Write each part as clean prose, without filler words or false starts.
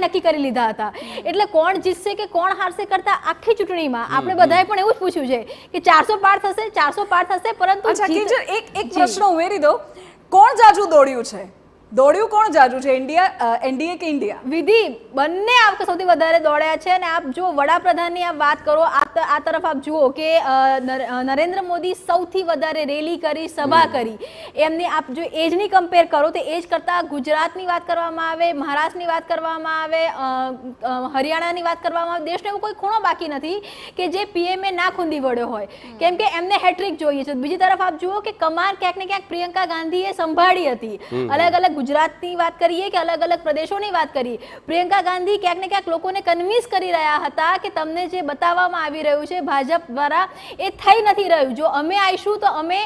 નક્કી કરી લીધા હતા. એટલે કોણ જીતશે કે કોણ હારશે કરતા આખી ચૂંટણીમાં આપણે બધાએ પણ એવું જ પૂછ્યું છે કે 400 પાર થશે 400 પાર થશે, પરંતુ એક પ્રશ્ન ઉમેરી દો, કોણ જાજુ દોડ્યું છે? દોડ્યું કોણ જાજુ છે, એનડીએ કે ઇન્ડિયા? વિધિ બંને આ વખતે સૌથી વધારે દોડ્યા છે. અને આપ જો વડાપ્રધાનની આપ વાત કરો, આ તરફ આપ જુઓ કે નરેન્દ્ર મોદી સૌથી વધારે રેલી કરી, સભા કરી. એમની આપ જો એજની કમ્પેર કરો તો એજ કરતાં ગુજરાતની વાત કરવામાં આવે, મહારાષ્ટ્રની વાત કરવામાં આવે, હરિયાણાની વાત કરવામાં આવે, દેશનો એવો કોઈ ખૂણો બાકી નથી કે જે પીએમએ ના ખૂંદી વળ્યો હોય, કેમ કે એમને હેટ્રિક જોઈએ છે. બીજી તરફ આપ જુઓ કે કમાન ક્યાંક ને ક્યાંક પ્રિયંકા ગાંધીએ સંભાળી હતી. અલગ અલગ ગુજરાતની વાત કરીએ કે અલગ અલગ પ્રદેશોની વાત કરીએ, પ્રિયંકા ગાંધી ક્યાંક ને ક્યાંક લોકોને કન્વિન્સ કરી રહ્યા હતા કે તમને જે બતાવવામાં આવી રહ્યું છે ભાજપ દ્વારા એ થઈ નથી રહ્યું. જો અમે આવીશું તો અમે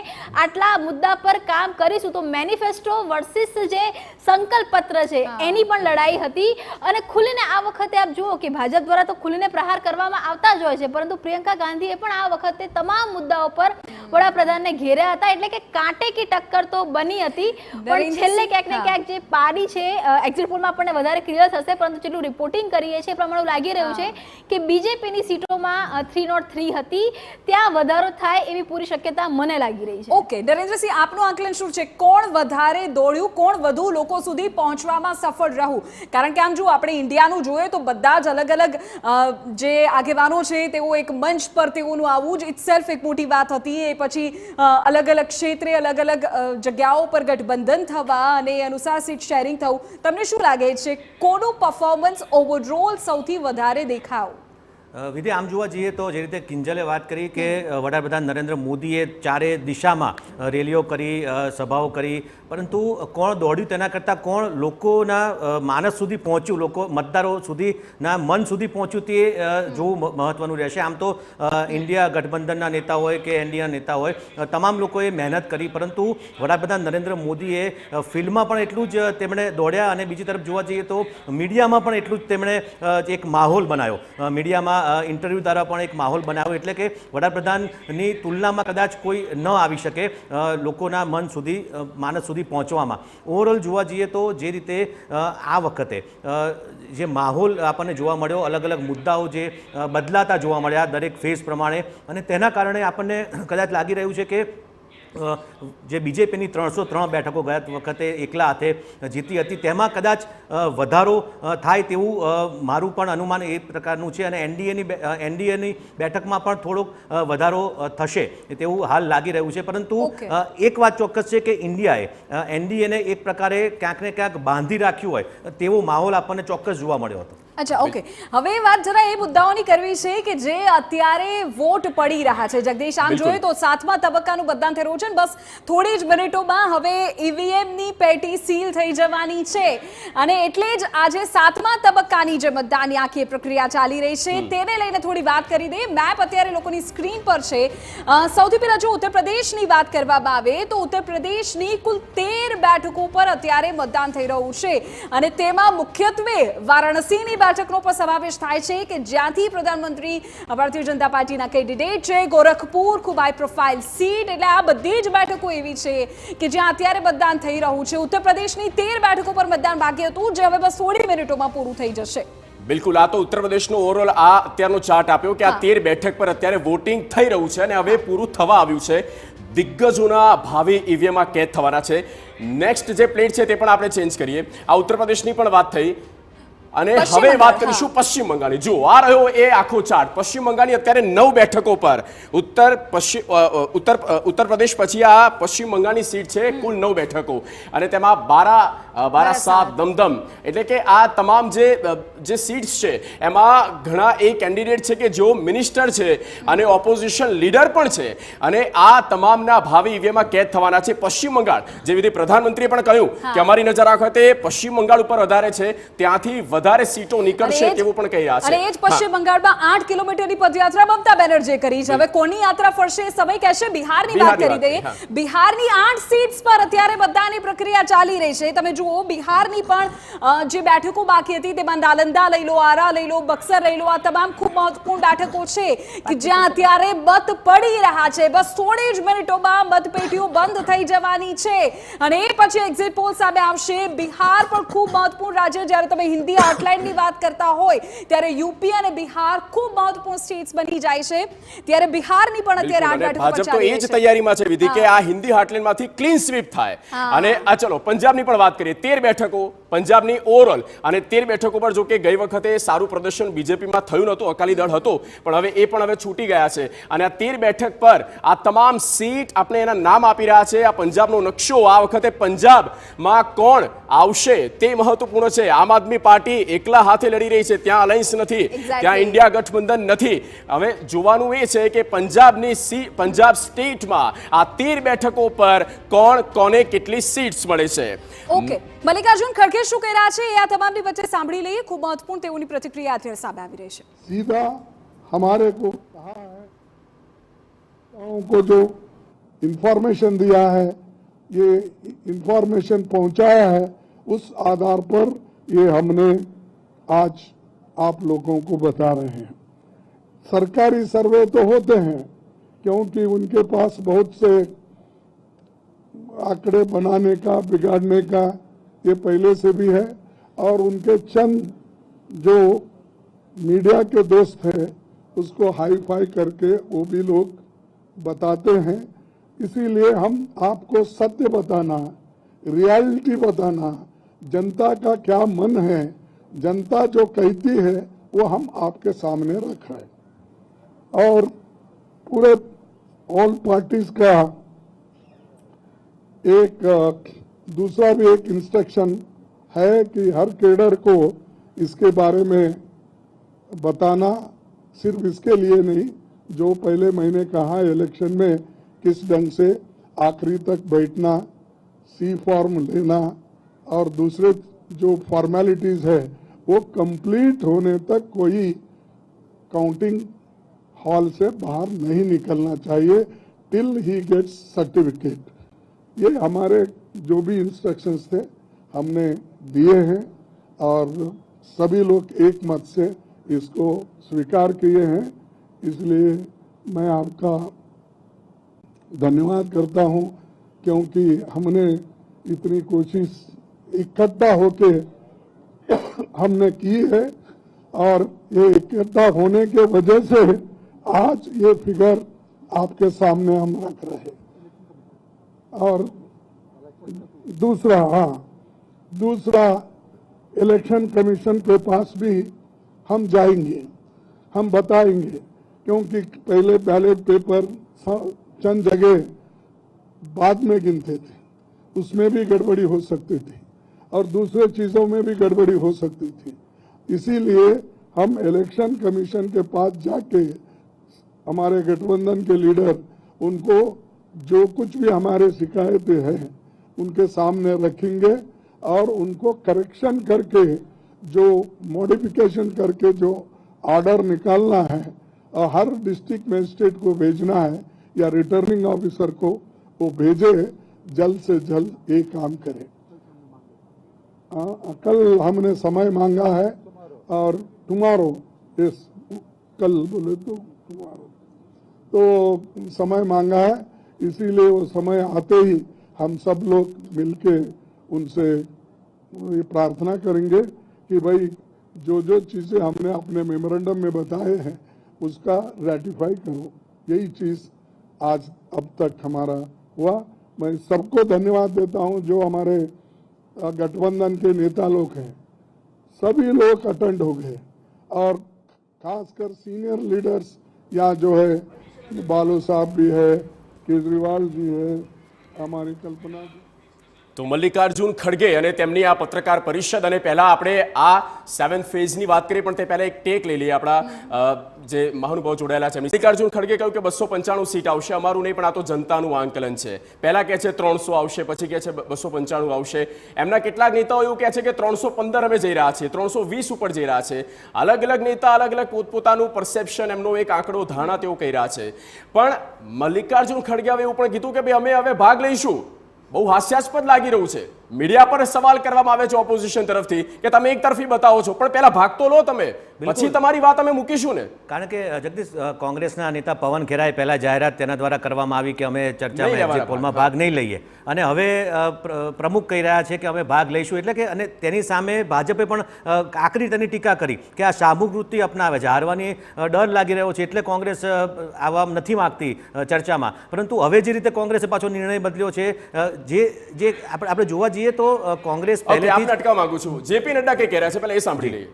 આટલા મુદ્દા પર કામ કરીશું. તો મેનિફેસ્ટો વર્સિસ જે સંકલ્પ પત્ર છે એની પણ લડાઈ હતી. અને ખુલીને આ વખતે આપ જુઓ કે ભાજપ દ્વારા તો ખુલીને પ્રહાર કરવામાં આવતા જ હોય છે, પરંતુ પ્રિયંકા ગાંધીએ પણ આ વખતે તમામ મુદ્દાઓ પર વડાપ્રધાનને ઘેર્યા હતા. એટલે કે કાંટે કી ટક્કર તો બની હતી, પણ છેલ્લે ક્યાંક ને ક્યાંક જે પારી છે, એક્ઝિટ પોલમાં આપણને વધારે ક્લિયર થશે, પરંતુ જેટલું રિપોર્ટિંગ કરીએ છીએ એ પ્રમાણે લાગી રહ્યું છે કે બીજેપીની સીટોમાં 303 હતી, ત્યાં વધારો થાય એવી પૂરી શક્યતા મને લાગી રહી છે. ઓકે નરેન્દ્રસિંહ, આપનું આકલન શું છે? કોણ વધારે દોડ્યું, કોણ વધુ લોકો સુધી પહોંચવામાં સફળ રહ્યું? કારણ કે આમ જો આપણે ઇન્ડિયાનું જોઈએ તો બધા જ અલગ અલગ જે આગેવાનો છે તેઓ એક મંચ પર તેઓનું આવવું જ ઇટસેલ્ફ એક મોટી વાત હતી. એ પછી અલગ અલગ ક્ષેત્રે અલગ અલગ જગ્યાઓ પર ગઠબંધન થવા અને એ અનુસાર સીટ શેરિંગ થવું. તમને શું લાગે છે કોનું પરફોર્મન્સ ઓવરઓલ સૌથી વધારે દેખાવ? વિધિ, આમ જોવા જઈએ તો જે રીતે કિંજલે વાત કરી કે વડાપ્રધાન નરેન્દ્ર મોદીએ ચારે દિશામાં રેલીઓ કરી, સભાઓ કરી, પરંતુ કોણ દોડ્યું તેના કરતાં કોણ લોકોના માનસ સુધી પહોંચ્યું, લોકો મતદારો સુધીના મન સુધી પહોંચ્યું તે જોવું મહત્વનું રહેશે. આમ તો ઇન્ડિયા ગઠબંધનના નેતા હોય કે એનડીએના નેતા હોય, તમામ લોકોએ મહેનત કરી, પરંતુ વડાપ્રધાન નરેન્દ્ર મોદીએ ફિલ્ડમાં પણ એટલું જ તેમણે દોડ્યા. અને બીજી તરફ જોવા જઈએ તો મીડિયામાં પણ એટલું જ તેમણે એક માહોલ બનાવ્યો, મીડિયામાં ઇન્ટરવ્યૂ દ્વારા પણ એક માહોલ બનાવ્યો. એટલે કે વડાપ્રધાનની તુલનામાં કદાચ કોઈ ન આવી શકે લોકોના મન સુધી, માનસ સુધી પહોંચવામાં. ઓવરઓલ જોવા જઈએ તો જે રીતે આ વખતે જે માહોલ આપણને જોવા મળ્યો, અલગ અલગ મુદ્દાઓ જે બદલાતા જોવા મળ્યા દરેક ફેઝ પ્રમાણે, અને તેના કારણે આપણને કદાચ લાગી રહ્યું છે કે જે બીજેપીની 303 બેઠકો ગયા વખતે એકલા હાથે જીતી હતી તેમાં કદાચ વધારો થાય તેવું મારું પણ અનુમાન એ પ્રકારનું છે. અને એનડીએની બેઠકમાં પણ થોડોક વધારો થશે તેવું હાલ લાગી રહ્યું છે. પરંતુ એક વાત ચોક્કસ છે કે ઇન્ડિયાએ એનડીએને એક પ્રકારે ક્યાંક ને ક્યાંક બાંધી રાખ્યું હોય તેવો માહોલ આપણને ચોક્કસ જોવા મળ્યો હતો. અચ્છા, ઓકે, હવે વાત જરા એ મુદ્દાઓની કરવી છે કે જે અત્યારે વોટ પડી રહ્યા છે. જગદીશ, આમ જોઈએ તો 7મા તબક્કાનું મતદાન થઈ રહ્યું છે. બસ થોડી જ મિનિટોમાં હવે ઈવીએમની પેટી સીલ થઈ જવાની છે, અને એટલે જ આજે 7મા તબક્કાની જે મતદાનની આખી પ્રક્રિયા ચાલી રહી છે તેને લઈને થોડી વાત કરી દઈએ. મેપ અત્યારે લોકોની સ્ક્રીન પર છે. સૌથી પહેલા જો ઉત્તર પ્રદેશની વાત કરવામાં આવે તો ઉત્તર પ્રદેશની કુલ 13 બેઠકો પર અત્યારે મતદાન થઈ રહ્યું છે, અને તેમાં મુખ્યત્વે વારાણસીની બેઠકનો પણ સમાવેશ થાય છે કે જ્યાંથી પ્રધાનમંત્રી ભારતીય જનતા પાર્ટીના કેન્ડિડેટ છે. ગોરખપુર ખૂબ હાઈ પ્રોફાઇલ સીટ. એટલે આ બધી જ બેઠકો એવી છે કે જ્યાં અત્યારે મતદાન થઈ રહ્યું છે. ઉત્તર પ્રદેશની 13 બેઠકો પર મતદાન બાકી હતું, જે હવે બસ થોડી મિનિટોમાં પૂરું થઈ જશે. બિલકુલ, આ તો ઉત્તર પ્રદેશનો ઓવરઓલ આ અત્યારનો ચાર્ટ આપ્યો કે આ 13 બેઠક પર અત્યારે વોટિંગ થઈ રહ્યું છે અને હવે પૂરું થવા આવ્યું છે. દિગ્ગજોના ભાવિ ઈવીએમમાં કેદ થવાના છે. નેક્સ્ટ જે પ્લેટ છે તે પણ આપણે ચેન્જ કરીએ. આ ઉત્તર પ્રદેશની પણ વાત થઈ, અને હવે વાત કરીશું પશ્ચિમ બંગાળની. જો આ રહ્યો એ આખો ચાર્ટ. પશ્ચિમ બંગાળની અત્યારે 9 બેઠકો પર ઉત્તર પ્રદેશ પછી આ પશ્ચિમ બંગાળની સીટ છે, કુલ 9 બેઠકો, અને તેમાં બારાસાત, દમદમ. એટલે કે આ તમામ જે સીટ્સ છે એમાં ઘણા એ કેન્ડિડેટ છે કે જેઓ મિનિસ્ટર છે અને ઓપોઝિશન લીડર પણ છે, અને આ તમામના ભાવિ ઈવીએમમાં કેદ થવાના છે. પશ્ચિમ બંગાળ, જે વિધિ પ્રધાનમંત્રીએ પણ કહ્યું કે અમારી નજર આ વખતે પશ્ચિમ બંગાળ ઉપર વધારે છે, ત્યાંથી વધારે સીટો નીકળશે તેવું પણ કહી રહ્યા છે. અને એ જ પશ્ચિમ બંગાળમાં 8 કિલોમીટરની પદયાત્રા મમતા બેનર્જીએ કરી છે. હવે કોની યાત્રા ફરશે સમય કહેશે. બિહારની વાત કરી દઈએ. બિહારની 8 સીટ્સ પર અત્યારે મતદાનની પ્રક્રિયા ચાલી રહી છે. તમે જુઓ જુઓ બિહારની પણ જે બેઠકો બાકી હતી તેમાં નાલંદા લઈ લો, આરા લઈ લો, બક્સર લઈ લો, આ તમામ ખૂબ મહત્વપૂર્ણ બેઠકો છે કે જ્યાં અત્યારે મત પડી રહ્યા છે. બસ થોડી જ મિનિટોમાં મતપેટીઓ બંધ થઈ જવાની છે અને એ પછી એક્ઝિટ પોલ સામે આવશે. બિહાર પણ ખૂબ મહત્વપૂર્ણ રાજ્ય. જ્યારે તમે હિન્દી આઉટલાઇનની વાત કરતા હોય ત્યારે યુપી અને બિહાર ખૂબ મહત્વપૂર્ણ સ્ટેટ્સ બની જાય છે. ત્યારે બિહારની પણ અત્યારે 8 બેઠકો ભાજપ તો એ જ તૈયારીમાં છે વિધિ કે આ હિન્દી હાર્ટલેન્ડમાંથી ક્લીન સ્વીપ થાય. અને આ ચલો પંજાબની પણ વાત કરીએ. 13 બેઠકો પંજાબની ઓવરઓલ અને 13 બેઠકો પર જો કે ગઈ વખતે સારું પ્રદર્શન બીજેપીમાં થયું નહોતું, અકાલી દળ હતો, પણ હવે છૂટી ગયા છે. અને આ 13 બેઠક પર આ તમામ સીટ આપણે એના નામ આપી રહ્યા છે. આ પંજાબનો નકશો, આ વખતે પંજાબમાં કોણ આવશે તે મહત્વપૂર્ણ છે. આમ આદમી પાર્ટી એકલા હાથે લડી રહી છે, ત્યાં અલાયન્સ નથી, ત્યાં ઇન્ડિયા ગઠબંધન નથી. હવે જોવાનું એ છે કે પંજાબ સ્ટેટમાં આ 13 બેઠકો પર કોને કેટલી સીટ્સ મળે છે. ઓકે, મલ્લિકાર્જુન ખડગે શું કહી રહ્યા છે એ આ તમામની વચ્ચે સાંભળી લઈએ. ખૂબ મહત્વપૂર્ણ તેઓની પ્રતિક્રિયા અત્યારે સામે આવી રહી છે. सीधा हमारे को कहा है, को जो इंफॉर्मेशन दिया है, ये इंफॉर्मेशन पहुंचाया है, उस आधार पर ये हमने आज आप लोगों को बता रहे हैं. सरकारी सर्वे तो होते हैं क्योंकि उनके पास बहुत से आंकड़े बनाने का, बिगाड़ने का ये पहले से भी है. और उनके चंद जो मीडिया के दोस्त हैं उसको हाई फाई करके वो भी लोग बताते हैं. इसीलिए हम आपको सत्य बताना, रियलिटी बताना, जनता का क्या मन है, जनता जो कहती है वो हम आपके सामने रख रहे हैं. और पूरे ऑल पार्टीज का एक दूसरा भी एक इंस्ट्रक्शन है कि हर कैडर को इसके बारे में बताना. सिर्फ इसके लिए नहीं, जो पहले मैंने कहा इलेक्शन में किस ढंग से आखिरी तक बैठना, सी फॉर्म लेना और दूसरे जो फॉर्मेलिटीज है वो कंप्लीट होने तक कोई काउंटिंग हॉल से बाहर नहीं निकलना चाहिए टिल ही गेट्स सर्टिफिकेट. ये हमारे जो भी इंस्ट्रक्शंस थे हमने दिए हैं और सभी लोग एक मत से इसको स्वीकार किए हैं. इसलिए मैं आपका धन्यवाद करता हूं क्योंकि हमने इतनी कोशिश इकट्ठा होके हमने की है और ये इकट्ठा होने के वजह से आज ये फिगर आपके सामने हम रख रहे हैं. और दूसरा इलेक्शन कमीशन के पास भी हम जाएंगे, हम बताएंगे क्योंकि पहले बैलेट पेपर चंद जगह बाद में गिनते थे, उसमें भी गड़बड़ी हो सकती थी और दूसरे चीजों में भी गड़बड़ी हो सकती थी. इसीलिए हम इलेक्शन कमीशन के पास जाके हमारे गठबंधन के लीडर उनको जो कुछ भी हमारे शिकायतें हैं उनके सामने रखेंगे और उनको करेक्शन करके, जो मॉडिफिकेशन करके जो ऑर्डर निकालना है और हर डिस्ट्रिक्ट मजिस्ट्रेट को भेजना है या रिटर्निंग ऑफिसर को वो भेजे, जल्द से जल्द ये काम करें. कल हमने समय मांगा है और टुमारो, कल बोले तो टुमारो तो समय मांगा है. इसीलिए वो समय आते ही हम सब लोग मिलके उनसे ये प्रार्थना करेंगे कि भाई जो जो चीजें हमने अपने मेमोरेंडम में बताए हैं उसका रेटिफाई करो. यही चीज आज अब तक हमारा हुआ. मैं सबको धन्यवाद देता हूं जो हमारे गठबंधन के नेता लोग हैं, सभी लोग अटेंड हो गए और खासकर सीनियर लीडर्स यहाँ जो है बालू साहब भी है, केजरीवाल जी है, हमारी कल्पना जी. તો મલ્લિકાર્જુન ખડગે અને તેમની આ પત્રકાર પરિષદ. અને પહેલા આપણે આ 7th ફેઝની વાત કરીએ, પણ તે પહેલા એક ટેક લઈ લઈએ આપણા જે મહાનુભાવ જોડાયેલા છે. મલ્લિકાર્જુન ખડગે કહ્યું કે 295 સીટ આવશે, અમારું નહીં પણ આ તો જનતાનું આંકલન છે. પહેલા કહે છે 300 આવશે, પછી કહે છે 295 આવશે. એમના કેટલાક નેતાઓ એવું કહે છે કે 315 અમે જઈ રહ્યા છીએ, 320 ઉપર જઈ રહ્યા છે. અલગ અલગ નેતા અલગ અલગ પોતપોતાનું પરસેપ્શન, એમનો એક આંકડો ધારણા તેઓ કહી રહ્યા છે. પણ મલ્લિકાર્જુન ખડગે હવે એવું પણ કીધું કે ભાઈ અમે હવે ભાગ લઈશું. બહુ હાસ્યાસ્પદ લાગી રહ્યું છે. મીડિયા પર સવાલ કરવામાં આવે છે ઓપોઝિશન તરફથી કે તમે એક તરફી બતાવો છો, પણ પહેલા ભાગ તો લો તમે, પછી તમારી વાત અમે મૂકીશું ને. કારણ કે જગદીશ, કોંગ્રેસના નેતા પવન ખેરાએ પહેલા જાહેરાત તેના દ્વારા કરવામાં આવી કે અમે ચર્ચામાં એક્ઝિટ પોલમાં ભાગ નહીં લઈએ, અને હવે પ્રમુખ કહી રહ્યા છે કે અમે ભાગ લઈશું. એટલે કે અને તેની સામે ભાજપે પણ આકરી તેની ટીકા કરી કે આ સામૂહિક વૃત્તિ અપનાવે છે, હારવાની ડર લાગી રહ્યો છે એટલે કોંગ્રેસ આવવા નથી માંગતી ચર્ચામાં. પરંતુ હવે જે રીતે કોંગ્રેસે પાછો નિર્ણય બદલ્યો છે, જે આપણે જોવા જઈએ તો કોંગ્રેસ પહેલેથી આપને અટકાવવા માંગુ છું. જેપી નડ્ડા કે કહી રહ્યા છે, પહેલા એ સાંભળી લઈએ.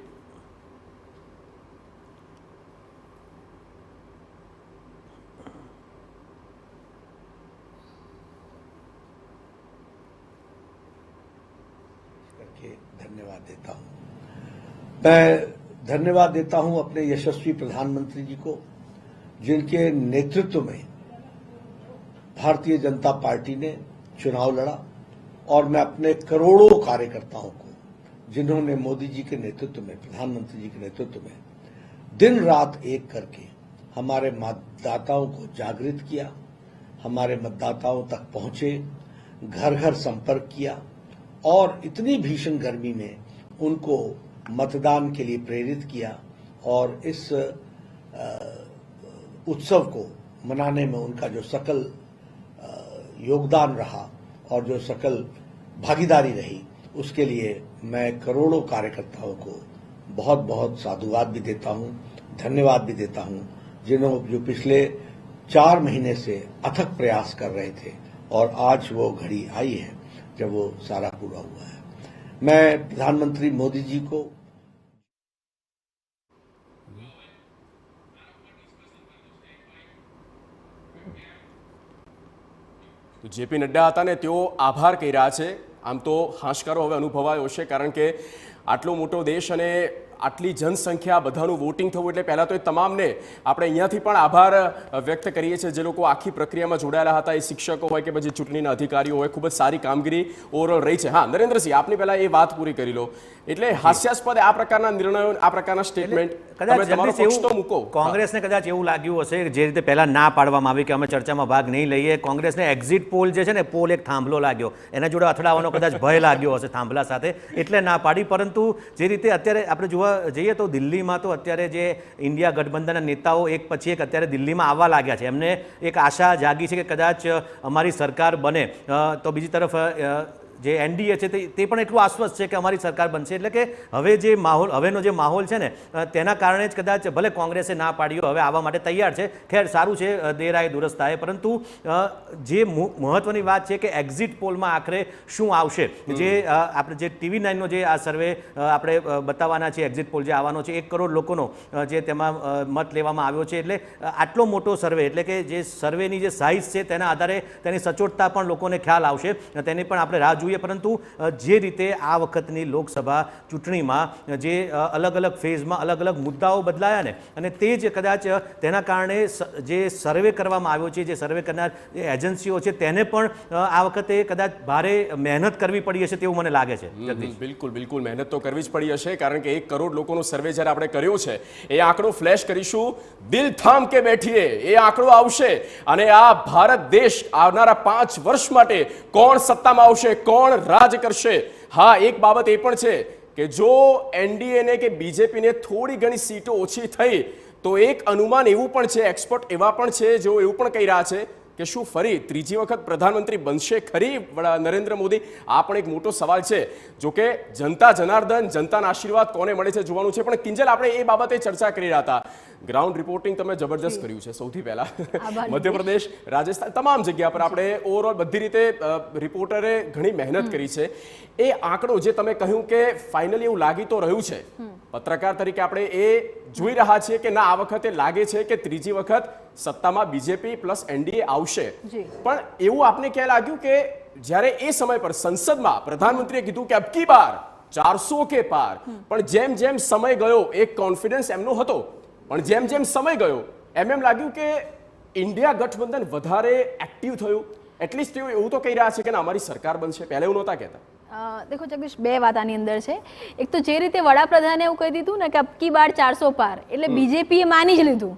धन्यवाद देता हूं। मैं धन्यवाद देता हूं अपने यशस्वी प्रधानमंत्री जी को, जिनके नेतृत्व में भारतीय जनता पार्टी ने चुनाव लड़ा, और मैं अपने करोड़ों कार्यकर्ताओं को, जिन्होंने मोदी जी के नेतृत्व में, प्रधानमंत्री जी के नेतृत्व में दिन रात एक करके हमारे मतदाताओं को जागृत किया, हमारे मतदाताओं तक पहुंचे, घर घर संपर्क किया और इतनी भीषण गर्मी में उनको मतदान के लिए प्रेरित किया, और इस उत्सव को मनाने में उनका जो सकल योगदान रहा और जो सकल भागीदारी रही, उसके लिए मैं करोड़ों कार्यकर्ताओं को बहुत बहुत साधुवाद भी देता हूं, धन्यवाद भी देता हूं, जो पिछले 4 महीने से अथक प्रयास कर रहे थे, और आज वो घड़ी आई है जब वो सारा पूरा हुआ है। मैं प्रधानमंत्री मोदी जी को જેપી નડ્ડા હતા ને તેઓ આભાર કહી રહ્યા છે. આમ તો હાશકારો હવે અનુભવાયો હશે, કારણ કે આટલો મોટો દેશ અને આટલી જનસંખ્યા, બધાનું વોટિંગ થવું, એટલે પહેલાં તો એ તમામને આપણે અહીંયાથી પણ આભાર વ્યક્ત કરીએ છીએ જે લોકો આખી પ્રક્રિયામાં જોડાયેલા હતા, એ શિક્ષકો હોય કે પછી ચૂંટણીના અધિકારીઓ હોય. ખૂબ જ સારી કામગીરી ઓવરઓલ રહી છે. હા નરેન્દ્રસિંહ, આપની પહેલાં એ વાત પૂરી કરી લો. એટલે હાસ્યાસ્પદ આ પ્રકારના નિર્ણયો, આ પ્રકારના સ્ટેટમેન્ટ, કોંગ્રેસને કદાચ એવું લાગ્યું હશે જે રીતે પહેલા ના પાડવામાં આવી કે અમે ચર્ચામાં ભાગ નહીં લઈએ, કોંગ્રેસને એક્ઝિટ પોલ જે છે ને, પોલ એક થાંભલો લાગ્યો, એના જોડે અથડાવાનો કદાચ ભય લાગ્યો હશે થાંભલા સાથે, એટલે ના પાડી. પરંતુ જે રીતે અત્યારે આપણે જોવા જઈએ તો દિલ્હીમાં તો અત્યારે જે ઇન્ડિયા ગઠબંધનના નેતાઓ એક પછી એક અત્યારે દિલ્હીમાં આવવા લાગ્યા છે. એમને એક આશા જાગી છે કે કદાચ અમારી સરકાર બને. તો બીજી તરફ જે એનડીએ છે તે પણ એટલું આશ્વસ્ત છે કે અમારી સરકાર બનશે. એટલે કે હવે જે માહોલ, હવેનો જે માહોલ છે ને, તેના કારણે જ કદાચ ભલે કોંગ્રેસે ના પાડ્યો, હવે આવવા માટે તૈયાર છે. ખેર, સારું છે, દેર આય દુરસ્ત આય. પરંતુ જે મહત્વની વાત છે કે એક્ઝિટ પોલમાં આખરે શું આવશે, જે આપણે જે TV9નો જે આ સર્વે આપણે બતાવવાના છે, એક્ઝિટ પોલ જે આવવાનો છે, 1 કરોડ લોકોનો જે તેમાં મત લેવામાં આવ્યો છે. એટલે આટલો મોટો સર્વે, એટલે કે જે સર્વેની જે સાઇઝ છે તેના આધારે તેની સચોટતા પણ લોકોને ખ્યાલ આવશે, તેની પણ આપણે રાહ જોઈએ. પરંતુ જે રીતે આ વખતની લોકસભા ચૂંટણીમાં જે અલગ અલગ ફેઝમાં અલગ અલગ મુદ્દાઓ બદલાયા ને, અને તે જ કદાચ તેના કારણે જે સર્વે કરવામાં આવ્યો છે, જે સર્વે કરનાર એજન્સીઓ છે, તેને પણ આ વખતે કદાચ ભારે મહેનત કરવી પડી હશે તેવું મને લાગે છે. બિલકુલ બિલકુલ મહેનત તો કરવી જ પડી હશે, કારણ કે 1 કરોડ લોકોનો સર્વે જ્યારે આપણે કર્યો છે, એ આંકડો ફ્લેશ કરીશું, દિલ થામ કે બેઠીએ, એ આંકડો આવશે. અને આ ભારત દેશ આવનારા 5 વર્ષ માટે કોણ સત્તામાં આવશે, કોણ રાજ કરશે. હા, એક બાબત એ પણ છે કે જો એનડીએને કે બીજેપીને થોડી ઘણી સીટો ઓછી થઈ તો એક અનુમાન એવું પણ છે, એક્સપર્ટ એવા પણ છે જેઓ એવું પણ કહી રહ્યા છે કે શું ફરી ત્રીજી વખત પ્રધાનમંત્રી બનશે ખરી નરેન્દ્ર મોદી? આ પણ એક મોટો સવાલ છે. જોકે જનતા જનાર્દન, જનતાના આશીર્વાદ કોને મળે છે જોવાનું છે. પણ કિંજલ, આપણે એ બાબતે ચર્ચા કરી રહ્યા હતા. ગ્રાઉન્ડ રિપોર્ટિંગ તમે જબરજસ્ત કર્યું છે. સૌથી પહેલા મધ્યપ્રદેશ, રાજસ્થાન, તમામ જગ્યા પર આપણે ઓવરઓલ બધી રીતે રિપોર્ટરે ઘણી મહેનત કરી છે. એ આંકડો જે તમે કહ્યું કે ફાઇનલી એવું લાગી તો રહ્યું છે, પત્રકાર તરીકે આપણે એ જોઈ રહ્યા છીએ કે ના, આ વખતે લાગે છે કે ત્રીજી વખત સત્તામાં બીજેપી પ્લસ એનડીએ આવશે. પણ એવું આપને ક્યાં લાગ્યું કે જ્યારે એ સમય પર સંસદમાં પ્રધાનમંત્રીએ કીધું કે અબકી બાર 400 કે પાર, પણ જેમ જેમ સમય ગયો, એક કોન્ફિડન્સ એમનો હતો, પણ જેમ જેમ સમય ગયો એમ લાગ્યું કે ઇન્ડિયા ગઠબંધન વધારે એક્ટિવ થયું. એટલીસ્ટ તેઓ એવું તો કહી રહ્યા છે કે અમારી સરકાર બનશે, પહેલા એવું નહોતા કહેતા. દેખો જગદીશ, 2 વાત આની અંદર છે. એક તો જે રીતે વડાપ્રધાને એવું કહી દીધું ને કે અબકી બાર 400 પાર, એટલે બીજેપીએ માની જ લીધું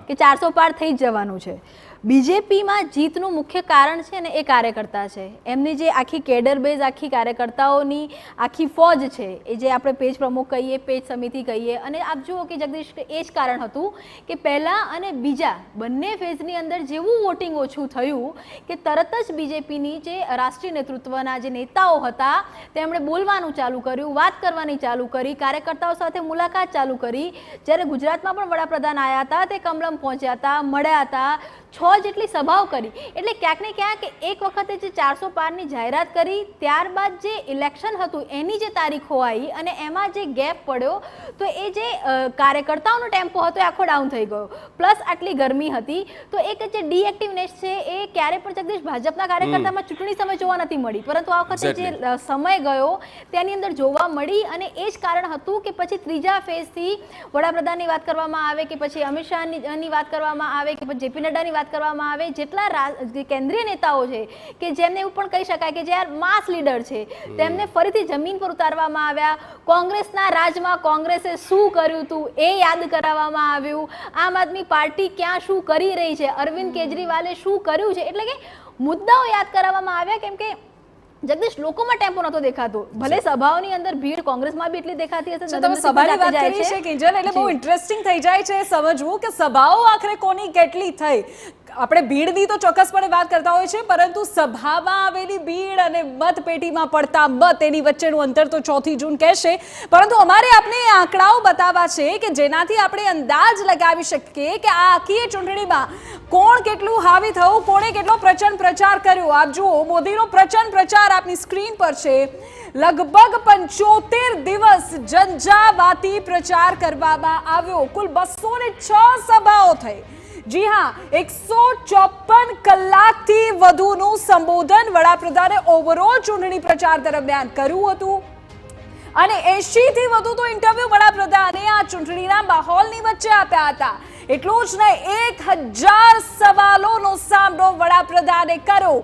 કે 400 પાર થઈ જ જવાનું છે. બીજેપીમાં જીતનું મુખ્ય કારણ છે ને એ કાર્યકર્તા છે. એમની જે આખી કેડર બેઝ, આખી કાર્યકર્તાઓની આખી ફોજ છે, એ જે આપણે પેજ પ્રમુખ કહીએ, પેજ સમિતિ કહીએ, અને આપ જુઓ કે જગદીશ, એ જ કારણ હતું કે પહેલાં અને બીજા બંને ફેઝની અંદર જેવું વોટિંગ ઓછું થયું કે તરત જ બીજેપીની જે રાષ્ટ્રીય નેતૃત્વના જે નેતાઓ હતા તેમણે બોલવાનું ચાલુ કર્યું, વાત કરવાની ચાલુ કરી, કાર્યકર્તાઓ સાથે મુલાકાત ચાલુ કરી. જ્યારે ગુજરાતમાં પણ વડાપ્રધાન આવ્યા હતા, તે કમલમ પહોંચ્યા હતા, મળ્યા હતા, 6 જેટલી સભાઓ કરી. એટલે ક્યાંક ને ક્યાંક એક વખતે જે 400 પારની જાહેરાત કરી, ત્યારબાદ જે ઇલેક્શન હતું એની જે તારીખો આવી અને એમાં જે ગેપ પડ્યો, તો એ જે કાર્યકર્તાઓનો ટેમ્પો હતો એ આખો ડાઉન થઈ ગયો. પ્લસ આટલી ગરમી હતી, તો એક જે ડીએક્ટિવનેસ છે એ ક્યારે પણ જગદીશ ભાજપના કાર્યકર્તામાં ચૂંટણી સમય જોવા નથી મળી, પરંતુ આ વખતે જે સમય ગયો તેની અંદર જોવા મળી. અને એ જ કારણ હતું કે પછી ત્રીજા ફેઝથી વડાપ્રધાનની વાત કરવામાં આવે કે પછી અમિત શાહની વાત કરવામાં આવે કે પછી જેપી નડ્ડાની વાત કરવામાં આવે, જેટલા કેન્દ્રીય નેતાઓ છે કે જેમને એવું પણ કહી શકાય કે જે માસ લીડર છે, તેમને ફરીથી જમીન પર ઉતારવામાં આવ્યા. કોંગ્રેસના રાજમાં કોંગ્રેસે શું કર્યું હતું એ યાદ કરાવવામાં આવ્યું. આમ આદમી પાર્ટી ક્યાં શું કરી રહી છે, અરવિંદ કેજરીવાલે શું કર્યું છે, એટલે કે મુદ્દાઓ યાદ કરાવવામાં આવ્યા. કેમ કે જગદીશ, લોકોમાં ટેમ્પો નતો દેખાતો. ભલે સભાઓની અંદર ભીડ કોંગ્રેસમાં બી એટલી દેખાતી હશે. તમે સભાની વાત કરી છે કિંજલ, એટલે બહુ ઇન્ટરેસ્ટિંગ થઈ જાય છે સમજવું કે સભાઓ આખરે કોની કેટલી થઈ. આપણે ભીડની તો ચોક્કસપણે વાત કરતા હોય છે, પરંતુ સભામાં આવેલી ભીડ અને મતપેટીમાં પડતા મત, એની વચ્ચેનું અંતર તો 4 જૂન કહેશે. પરંતુ અમારે આપણે આંકડાઓ બતાવવા છે કે જેનાથી આપણે અંદાજ લગાવી શકીએ કે આ આખી ચૂંટણીમાં કોણ કેટલું હાવી થયું, કોણે કેટલો પ્રચંડ પ્રચાર કર્યો. આપ જુઓ, મોદીનો પ્રચંડ પ્રચાર આપની સ્ક્રીન પર છે. લગભગ 75 દિવસ ઝંઝાવાતી પ્રચાર કરવામાં આવ્યો. કુલ 206 સભાઓ થઈ. જી હા, 154 કલાકથી વધુનું સંબોધન વડાપ્રધાને ઓવરઓલ ચૂંટણી પ્રચાર દરમિયાન કર્યું હતું. અને 80 થી વધુ તો ઇન્ટરવ્યુ વડાપ્રધાને આ ચૂંટણીના માહોલની વચ્ચે આપ્યા હતા. એટલું જ નહીં, 1000 સવાલોનો સામનો વડાપ્રધાને કર્યો.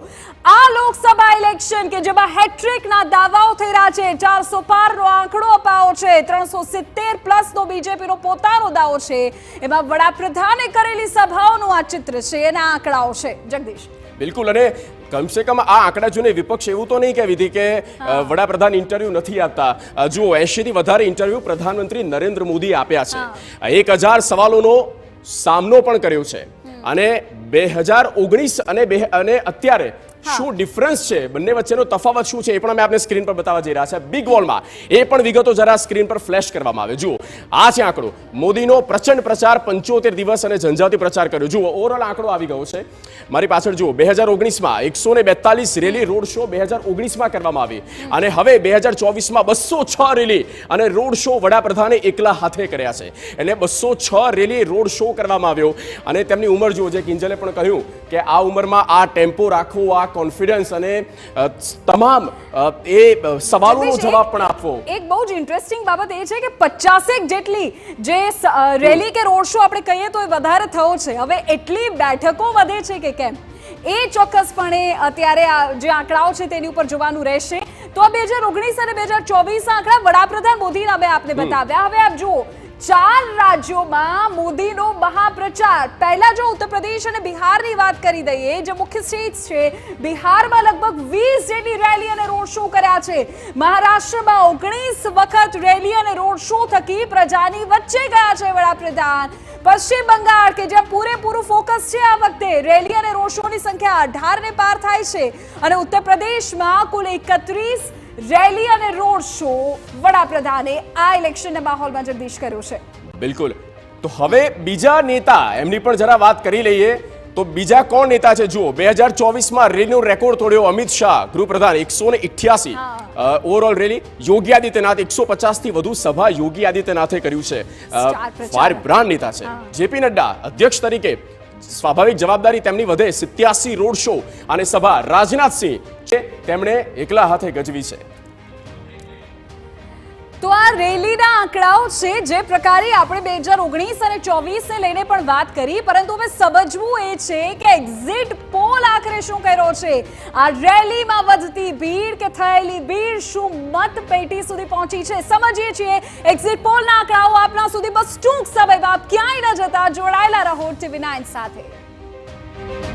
આ લોકસભા ઇલેક્શન કે જેમાં હેટ્રિકના દાવાઓ થઈ રહ્યા છે, 400 પારનો આંકડો અપાયો છે, 370 પ્લસનો બીજેપીનો પોતાનો દાવો છે, એમાં વડાપ્રધાને કરેલી સભાઓનું આ ચિત્ર છે, એના આંકડાઓ છે. જગદીશ, બિલકુલ. અને કમસે કમ આ આંકડા જોઈને વિપક્ષ એવું તો નહીં કહેવી હતી કે વડાપ્રધાન ઇન્ટરવ્યુ નથી આપતા. જુઓ, 80 થી વધારે ઇન્ટરવ્યુ પ્રધાનમંત્રી નરેન્દ્ર મોદી આપ્યા છે. 1000 સવાલોનો સામનો પણ કર્યો છે. અને 2019 અને અત્યારે શું ડિફરન્સ છે, બંને વચ્ચેનો તફાવત શું છે, એ પણ અમે આપને સ્ક્રીન પર બતાવવા જઈ રહ્યા છે બિગ વોલમાં. એ પણ વિગતો જરા સ્ક્રીન પર ફ્લેશ કરવામાં આવે. જુઓ, આ છે આંકડો. મોદીનો પ્રચંડ પ્રચાર 75 દિવસ અને ઝંઝાવતી પ્રચાર કર્યો. જુઓ, ઓવરઓલ આંકડો આવી ગયો છે મારી પાછળ. જુઓ, 2019માં 142 રેલી, રોડ શો 2019માં કરવામાં આવી. અને હવે 2024માં 206 રેલી અને રોડ શો વડાપ્રધાને એકલા હાથે કર્યા છે. એટલે 206 રેલી, રોડ શો કરવામાં આવ્યો. અને તેમની ઉંમર જુઓ, જે કિંજલે પણ કહ્યું કે આ ઉંમરમાં આ ટેમ્પો રાખવો, આ કોન્ફિડન્સ અને તમામ એ સવાલોનો જવાબ પણ આપવો. એક બહુ જ ઇન્ટરેસ્ટિંગ બાબત એ છે કે 50 જેટલી જે રેલી કે રોડ શો આપણે કહીએ તો એ વધારે થયો છે. હવે એટલી બેઠકો વધે છે કે કેમ, એ ચોક્કસપણે અત્યારે જે આંકડાઓ છે તેની ઉપર જોવાનું રહેશે. તો 2019 અને 2024 આંકડા વડાપ્રધાન મોદીના અમે આપને બતાવ્યા. હવે આપ જુઓ, 4 રાજ્યોમાં મોદીનો મહાપ્રચાર. પહેલા જો ઉત્તર પ્રદેશ અને બિહારની વાત કરી દઈએ, જે મુખ્ય સ્ટેટ્સ છે, બિહારમાં લગભગ 20 જેટલી રેલી અને રોડ શો કર્યા છે. મહારાષ્ટ્રમાં 19 વખત રેલી અને રોડ શો થકી પ્રજાની વચ્ચે ગયા છે વડાપ્રધાન. પશ્ચિમ બંગાળ કે જ્યાં પૂરેપૂરું ફોકસ છે આ વખતે, રેલી અને રોડ શોની સંખ્યા 18 ને પાર થાય છે. અને ઉત્તર પ્રદેશમાં કુલ 31 રેલી અને રોડ શો વડાપ્રધાને આ ઇલેક્શનના માહોલમાં જગદીશ કર્યો છે. બિલકુલ. તો હવે બીજા નેતા, એમની પણ જરા વાત કરી લઈએ. તો બીજા કોણ નેતા છે? જુઓ, 2024માં રેલીનો રેકોર્ડ તોડ્યો અમિત શાહ, ગૃહપ્રધાન, 188 ઓવરઓલ રેલી. યોગી આદિત્યનાથ, 150 થી વધુ સભા યોગી આદિત્યનાથે કર્યું છે. ફાયર બ્રાન્ડ નેતા છે. જેપી નડ્ડા અધ્યક્ષ તરીકે સ્વાભાવિક જવાબદારી તેમની વધે. 87 રોડ શો અને સભા. રાજનાથસિંહ તેમણે એકલા હાથે ગજવી છે. તો આ રેલીના આંકડાઓ છે, જે પ્રકારે આપણે 2019 અને 24 ને લઈને પણ વાત કરી, પરંતુ હવે સમજવું એ છે કે એક્ઝિટ પોલ આખરે શું કર્યો છે. આ રેલીમાં વધતી ભીડ કે થયેલી ભીડ શું મતપેટી સુધી પહોંચી છે, સમજીએ છીએ. એક્ઝિટ પોલના આંકડાઓ આપના સુધી બસ ટૂંક સમયમાં. આપ ક્યાંય ન જતા, જોડાયેલા રહો TV9 સાથે. છે.